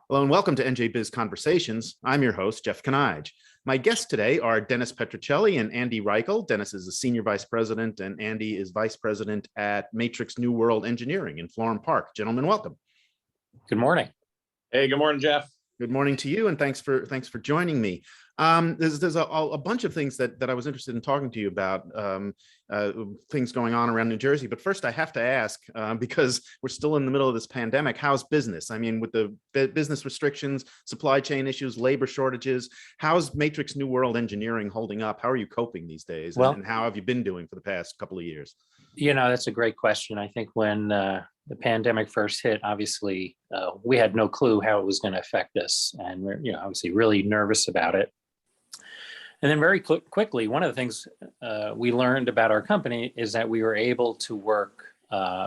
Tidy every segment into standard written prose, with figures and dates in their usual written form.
Hello and welcome to NJBiz Conversations. I'm your host, Jeff Kanige. My guests today are Dennis Petrocelli and Andy Raichle. Dennis is a senior vice president and Andy is vice president at Matrix New World Engineering in Florham Park. Gentlemen, welcome. Good morning. Hey, good morning, Jeff. Good morning to you, and thanks for joining me. There's a bunch of things that I was interested in talking to you about, things going on around New Jersey. But first, I have to ask, because we're still in the middle of this pandemic, how's business? I mean, with the business restrictions, supply chain issues, labor shortages, how's Matrix New World Engineering holding up? How are you coping these days? Well, and how have you been doing for the past couple of years? You know, that's a great question. I think when the pandemic first hit, obviously, we had no clue how it was going to affect us. And we're, obviously really nervous about it. And then very quickly, one of the things we learned about our company is that we were able to work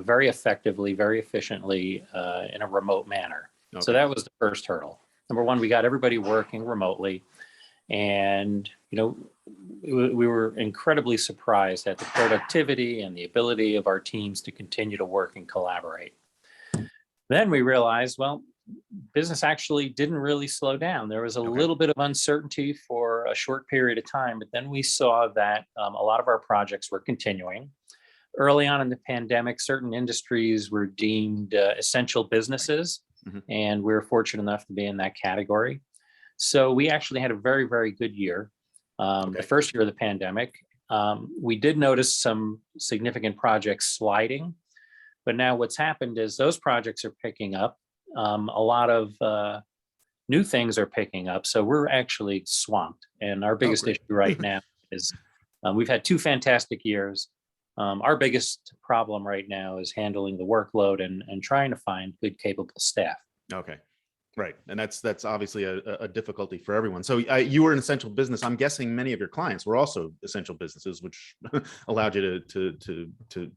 very effectively, very efficiently in a remote manner. Okay. So that was the first hurdle. Number one, we got everybody working remotely. And, we were incredibly surprised at the productivity and the ability of our teams to continue to work and collaborate. Then we realized, well, business actually didn't really slow down. There was a little bit of uncertainty for a short period of time, but then we saw that a lot of our projects were continuing. Early on in the pandemic, certain industries were deemed essential businesses, and we were fortunate enough to be in that category. So we actually had a very, very good year. The first year of the pandemic, we did notice some significant projects sliding, but now what's happened is those projects are picking up. A lot of new things are picking up. So we're actually swamped. And our biggest issue right now is we've had 2 fantastic years. Our biggest problem right now is handling the workload and trying to find good, capable staff. Okay. Right. And that's obviously a difficulty for everyone. So you were an essential business. I'm guessing many of your clients were also essential businesses, which allowed you to,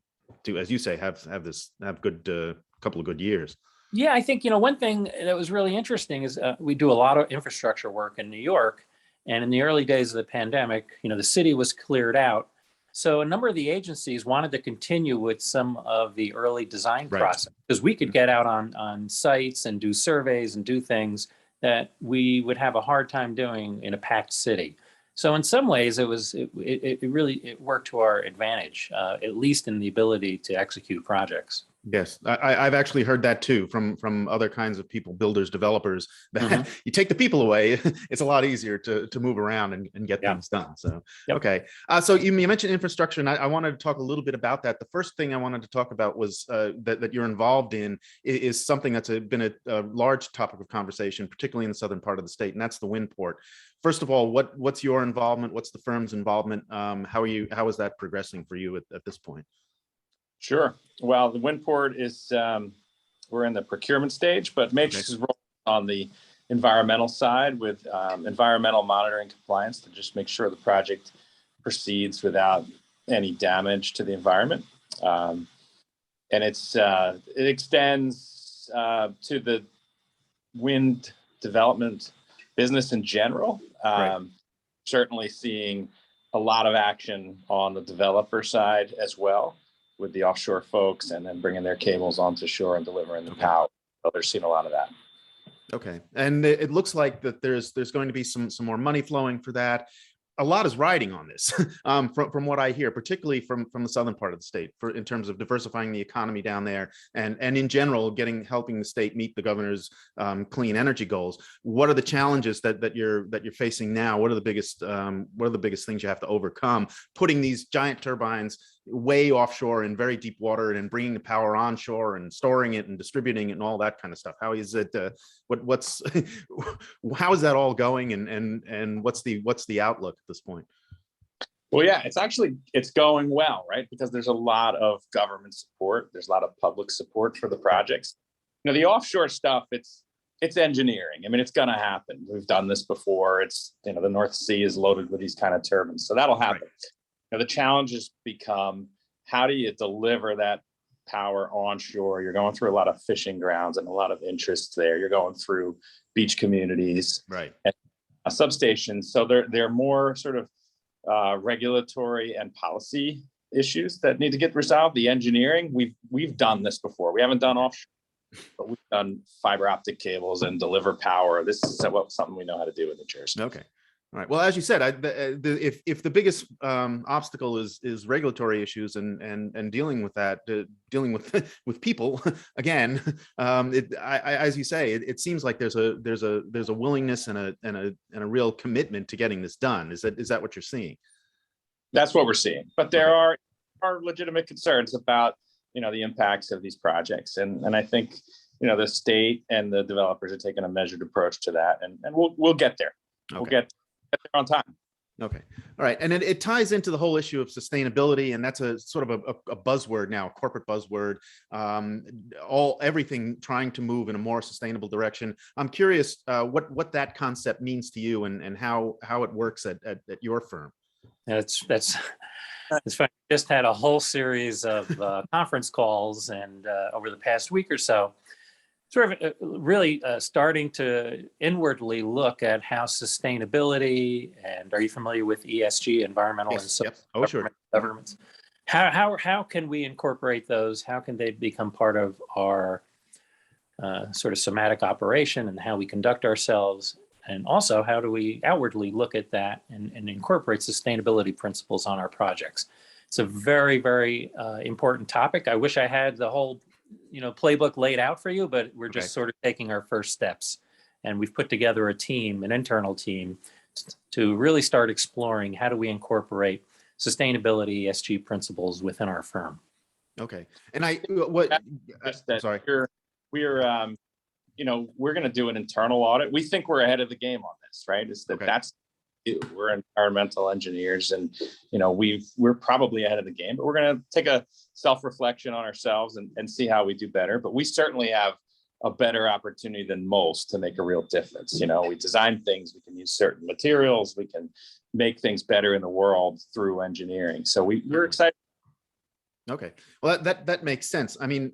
as you say, have good couple of good years. Yeah, I think, one thing that was really interesting is we do a lot of infrastructure work in New York. And in the early days of the pandemic, the city was cleared out. So a number of the agencies wanted to continue with some of the early design process because we could get out on sites and do surveys and do things that we would have a hard time doing in a packed city. So in some ways, it really worked to our advantage, at least in the ability to execute projects. Yes, I've actually heard that too from other kinds of people, builders, developers, that you take the people away, it's a lot easier to move around and get things done. So, okay. So you mentioned infrastructure, and I wanted to talk a little bit about that. The first thing I wanted to talk about was that you're involved in is something that's been a large topic of conversation, particularly in the southern part of the state, and that's the Winport. First of all, what's your involvement? What's the firm's involvement? How is that progressing for you at this point? Sure. Well, the Winport is, we're in the procurement stage, but Matrix is rolling on the environmental side with environmental monitoring compliance to just make sure the project proceeds without any damage to the environment. And it extends to the wind development business in general. Certainly seeing a lot of action on the developer side as well, with the offshore folks and then bringing their cables onto shore and delivering the power. So they're seeing a lot of that. Okay. And it looks like that there's going to be some more money flowing for that. A lot is riding on this from what I hear, particularly from the southern part of the state, in terms of diversifying the economy down there and in general helping the state meet the governor's clean energy goals. What are the challenges that you're facing now? What are the biggest things you have to overcome putting these giant turbines way offshore in very deep water and bringing the power onshore and storing it and distributing it and all that kind of stuff? How is it? How is that all going? And what's the outlook at this point? Well, yeah, it's going well, right? Because there's a lot of government support. There's a lot of public support for the projects. The offshore stuff, it's engineering. I mean, it's going to happen. We've done this before. It's, the North Sea is loaded with these kind of turbines. So that'll happen. Right. The challenges become, how do you deliver that power onshore? You're going through a lot of fishing grounds and a lot of interests there. You're going through beach communities, right, and substations. So they're more sort of regulatory and policy issues that need to get resolved. The engineering, we've done this before. We haven't done offshore. but we've done fiber optic cables and deliver power. This is something we know how to do in New Jersey. Okay. All right. Well, as you said, if the biggest obstacle is regulatory issues and dealing with that, dealing with people again, as you say, it seems like there's a willingness and a real commitment to getting this done. Is that what you're seeing? That's what we're seeing. But there are legitimate concerns about the impacts of these projects, and I think the state and the developers are taking a measured approach to that, and we'll get there. Okay. We'll get there on time. Okay. All right. And it ties into the whole issue of sustainability. And that's a sort of a buzzword now, a corporate buzzword, everything trying to move in a more sustainable direction. I'm curious what that concept means to you and how it works at your firm. That's funny. Just had a whole series of conference calls and over the past week or so, sort of really starting to inwardly look at how sustainability, and are you familiar with ESG, environmental and social governments? How can we incorporate those? How can they become part of our sort of somatic operation and how we conduct ourselves? And also, how do we outwardly look at that and incorporate sustainability principles on our projects? It's a very, very important topic. I wish I had the whole playbook laid out for you, but we're just sort of taking our first steps, and we've put together a team, an internal team, to really start exploring how do we incorporate sustainability ESG principles within our firm. Okay. And sorry. We're going to do an internal audit. We think we're ahead of the game on this, right? We're environmental engineers, and we're probably ahead of the game, but we're going to take a self-reflection on ourselves and see how we do better. But we certainly have a better opportunity than most to make a real difference. We design things, we can use certain materials, we can make things better in the world through engineering. So we're excited. Okay, well that makes sense. I mean,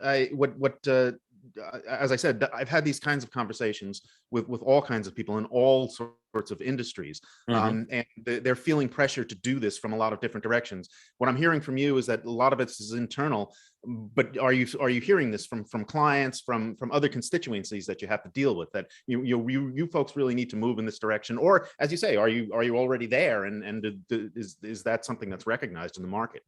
as I said, I've had these kinds of conversations with all kinds of people in all sorts of industries, and they're feeling pressure to do this from a lot of different directions. What I'm hearing from you is that a lot of it is internal, but are you hearing this from clients, from other constituencies that you have to deal with, that you folks really need to move in this direction? Or, as you say, are you already there, and is that something that's recognized in the market?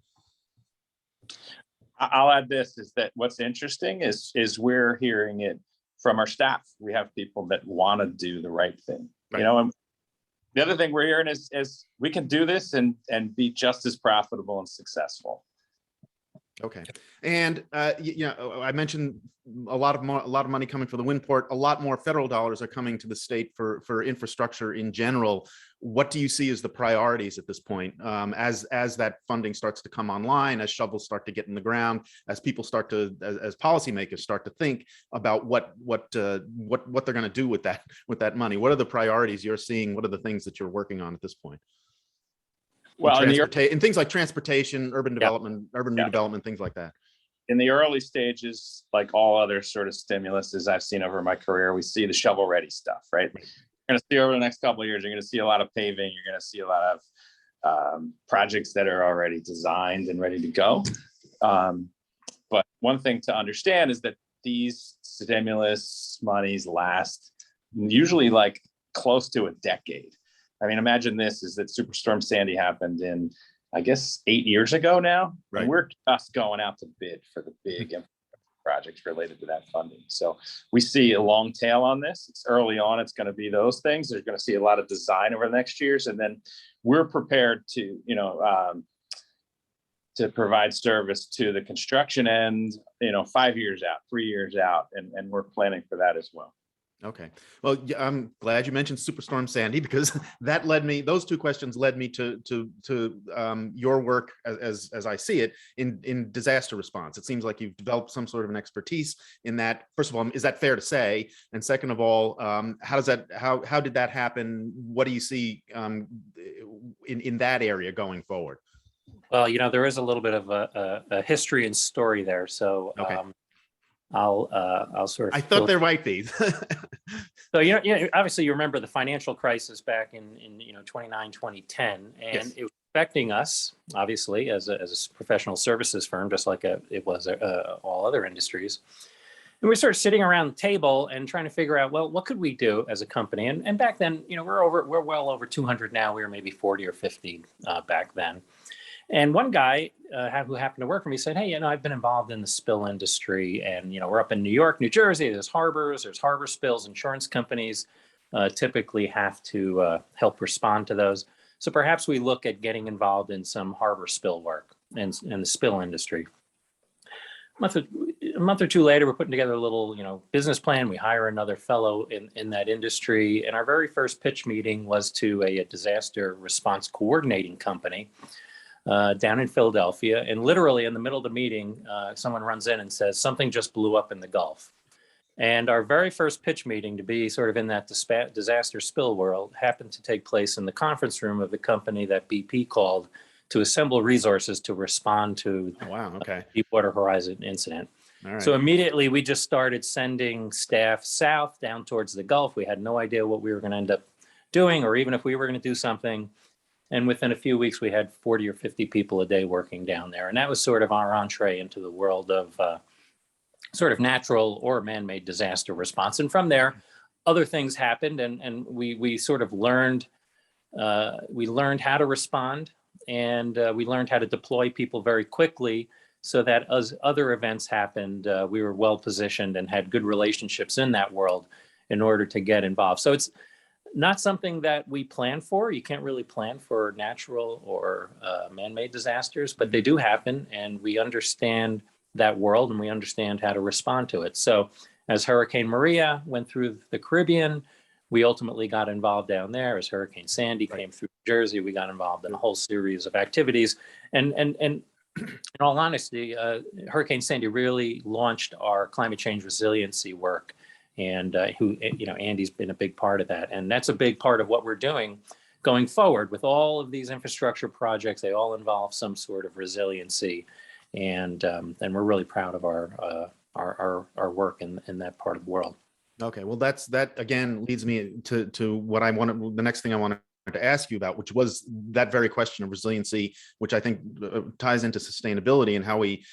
I'll add this, is that what's interesting is we're hearing it from our staff. We have people that want to do the right thing, and the other thing we're hearing is we can do this and be just as profitable and successful. Okay. And I mentioned a lot of money coming for the Winport. A lot more federal dollars are coming to the state for infrastructure in general. What do you see as the priorities at this point, as that funding starts to come online, as shovels start to get in the ground, as people start to, as policymakers start to think about what they're going to do with that money? What are the priorities you're seeing? What are the things that you're working on at this point? Well, in things like transportation, urban development, urban redevelopment, things like that. In the early stages, like all other sort of stimuluses I've seen over my career, we see the shovel-ready stuff, right? You're going to see over the next couple of years, you're going to see a lot of paving. You're going to see a lot of projects that are already designed and ready to go. But one thing to understand is that these stimulus monies last usually like close to a decade. I mean, imagine this, is that Superstorm Sandy happened in, I guess, 8 years ago now. Right. And we're just going out to bid for the big projects related to that funding. So we see a long tail on this. It's early on. It's going to be those things. There's going to see a lot of design over the next years. And then we're prepared to, to provide service to the construction end, 5 years out, 3 years out. And we're planning for that as well. Okay. Well, I'm glad you mentioned Superstorm Sandy, because those two questions led me to your work as I see it in disaster response. It seems like you've developed some sort of an expertise in that. First of all, is that fair to say? And second of all, how did that happen? What do you see in that area going forward? Well, there is a little bit of a history and story there. So okay. I'll sort of. I thought there might be. So obviously you remember the financial crisis back in 2009, 2010, and yes. It was affecting us obviously as a professional services firm, just like it was all other industries. And we started sitting around the table and trying to figure out, well, what could we do as a company? And back then, we're well over 200 now. We were maybe 40 or 50 back then. And one guy who happened to work for me said, hey, I've been involved in the spill industry, and, we're up in New York, New Jersey, there's harbors, there's harbor spills, insurance companies typically have to help respond to those. So perhaps we look at getting involved in some harbor spill work and the spill industry. A month or two later, we're putting together a little, business plan. We hire another fellow in that industry. And our very first pitch meeting was to a disaster response coordinating company down in Philadelphia. And literally in the middle of the meeting, someone runs in and says, something just blew up in the Gulf. And our very first pitch meeting, to be sort of in that disaster spill world, happened to take place in the conference room of the company that BP called to assemble resources to respond to the Deepwater Horizon incident. All right. So immediately we just started sending staff south down towards the Gulf. We had no idea what we were going to end up doing, or even if we were going to do something. And within a few weeks, we had 40 or 50 people a day working down there. And that was sort of our entree into the world of sort of natural or man-made disaster response. And from there, other things happened, and we sort of learned how to respond. And we learned how to deploy people very quickly so that as other events happened, we were well positioned and had good relationships in that world in order to get involved. So it's not something that we plan for. You can't really plan for natural or man-made disasters, but they do happen, and we understand that world and we understand how to respond to it. So as Hurricane Maria went through the Caribbean, we ultimately got involved down there. As Hurricane Sandy came through Jersey, we got involved in a whole series of activities. And in all honesty, Hurricane Sandy really launched our climate change resiliency work. And Andy's been a big part of that. And that's a big part of what we're doing going forward with all of these infrastructure projects. They all involve some sort of resiliency. And we're really proud of our work in that part of the world. Okay, well, that again leads me to what I wanted. The next thing I wanted to ask you about, which was that very question of resiliency, which I think ties into sustainability and how we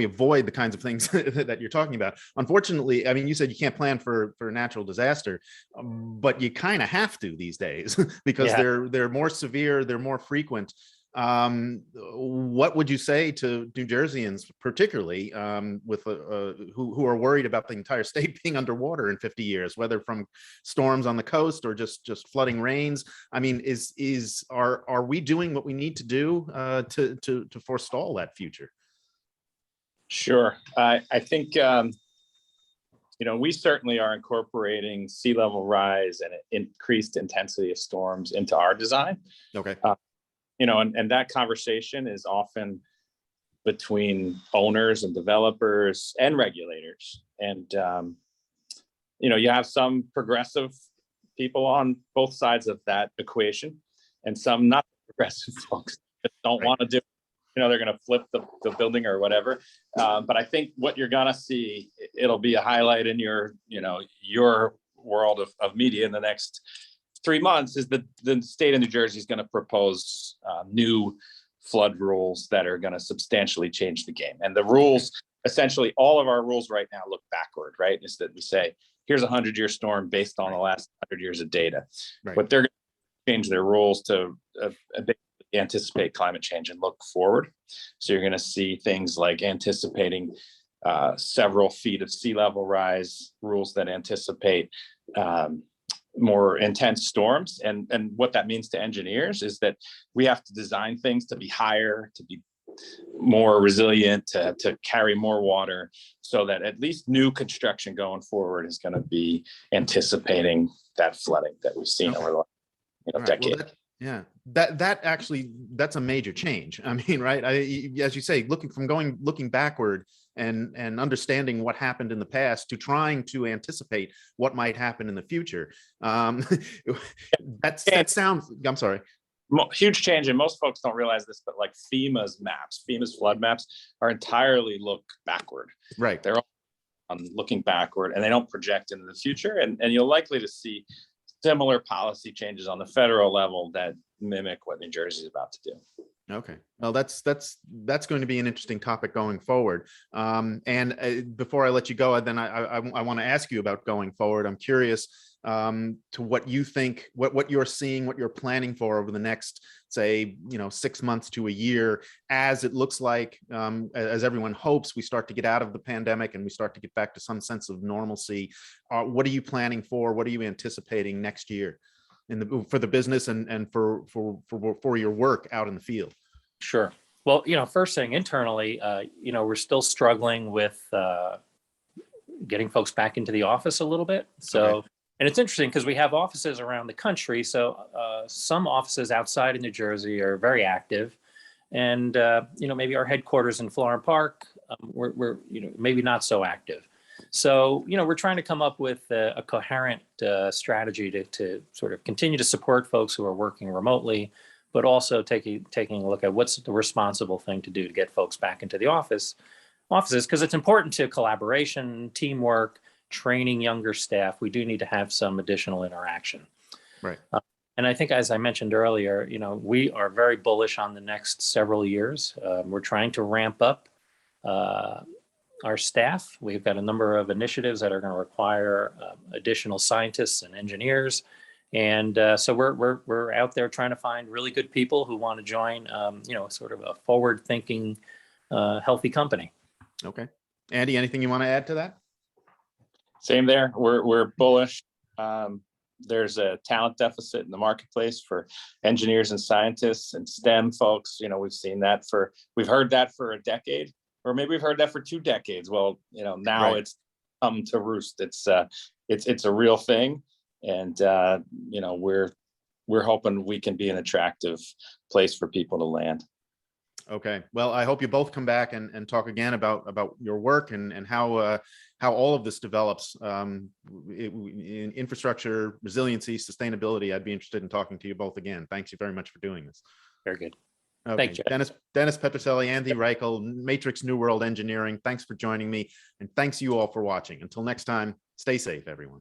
avoid the kinds of things that you're talking about. Unfortunately, you said you can't plan for a natural disaster, but you kind of have to these days because they're more severe, they're more frequent. What would you say to New Jerseyans, particularly who are worried about the entire state being underwater in 50 years, whether from storms on the coast or just flooding rains? Are we doing what we need to do to forestall that future? Sure. I think, we certainly are incorporating sea level rise and increased intensity of storms into our design. Okay. And that conversation is often between owners and developers and regulators. And, you have some progressive people on both sides of that equation and some not progressive folks that don't want to do, they're going to flip the building or whatever. But I think what you're going to see, it'll be a highlight in your world of media in the next 3 months, is that the state of New Jersey is going to propose new flood rules that are going to substantially change the game. And the rules, essentially all of our rules right now look backward, right? Is that we say, here's a 100-year storm based on the last 100 years of data. Right. But they're going to change their rules to anticipate climate change and look forward. So you're going to see things like anticipating several feet of sea level rise, rules that anticipate more intense storms. And what that means to engineers is that we have to design things to be higher, to be more resilient, to carry more water, so that at least new construction going forward is going to be anticipating that flooding that we've seen over the decade. Well, that's a major change. Right? As you say, looking backward and understanding what happened in the past to trying to anticipate what might happen in the future. That sounds. I'm sorry. Huge change, and most folks don't realize this, but like FEMA's flood maps are entirely look backward. Right. They're all looking backward, and they don't project into the future. And you're likely to see similar policy changes on the federal level that mimic what New Jersey is about to do. Okay. Well, that's going to be an interesting topic going forward. Before I let you go, then I want to ask you about going forward. I'm curious to what you think, what you're seeing, what you're planning for over the next, say, 6 months to a year, as it looks like, as everyone hopes, we start to get out of the pandemic and we start to get back to some sense of normalcy. What are you planning for? What are you anticipating next year for the business and for your work out in the field? Sure. Well, first thing internally, we're still struggling with getting folks back into the office a little bit. So, Okay. And it's interesting because we have offices around the country. So some offices outside of New Jersey are very active, and maybe our headquarters in Florham Park, we're maybe not so active. So we're trying to come up with a coherent strategy to sort of continue to support folks who are working remotely, but also taking a look at what's the responsible thing to do to get folks back into the offices, because it's important to collaboration, teamwork, training younger staff. We do need to have some additional interaction. Right. And I think, as I mentioned earlier, we are very bullish on the next several years. We're trying to ramp up our staff. We've got a number of initiatives that are going to require additional scientists and engineers. And so we're out there trying to find really good people who want to join, sort of a forward-thinking, healthy company. Okay. Andy, anything you want to add to that? Same there. We're bullish. There's a talent deficit in the marketplace for engineers and scientists and STEM folks. We've heard that for a decade, or maybe we've heard that for 2 decades. Well, now Right. It's come to roost. It's a real thing. And we're hoping we can be an attractive place for people to land. Okay. Well, I hope you both come back and talk again about your work and how all of this develops in infrastructure, resiliency, sustainability. I'd be interested in talking to you both again. Thanks you very much for doing this. Very good. Okay. Thank you. Dennis Petrocelli, Andy Raichle, Matrix New World Engineering. Thanks for joining me, and thanks you all for watching. Until next time, stay safe, everyone.